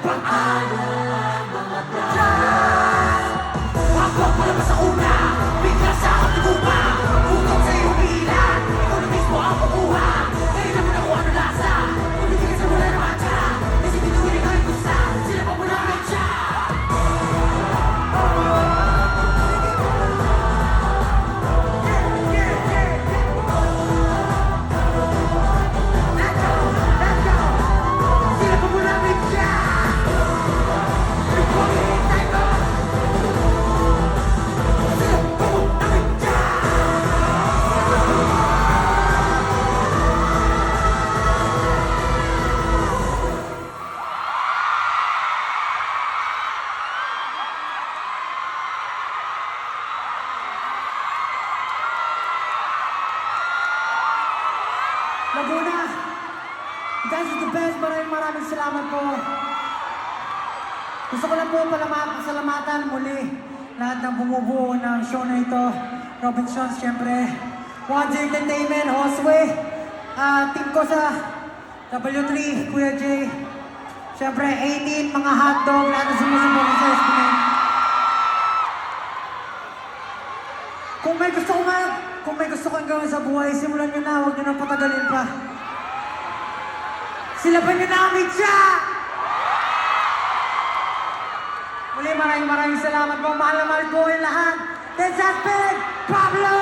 paano ang mga das? Pagwag mo naman sa una, bigla sa aking tigupa. Utot sa'yo humilan, ikaw na mismo ang kukuha. Ngayon naman ako ano lasa, kung hindi ka sa mula na matcha. Kasi binuhin ikaw yung gusta, sila pa mo na medya. Laguna, you guys are the best. Maraming salamat po. Gusto ko lang po pasalamatan muli lahat ng bumubuo ng show na ito. Robinson, siyempre, 1J Entertainment, Josue, team ko sa W3, Kuya J, siyempre 18, mga hotdog, lahat na sumusuporta sa Estimate. Kung may gusto kang gawin sa buhay, simulan nyo na, huwag nyo nang patagalin pa. Sila pa nyo namin siya! Muli, maraming salamat po. Mahal na mahal po yung lahat. That's Pablo!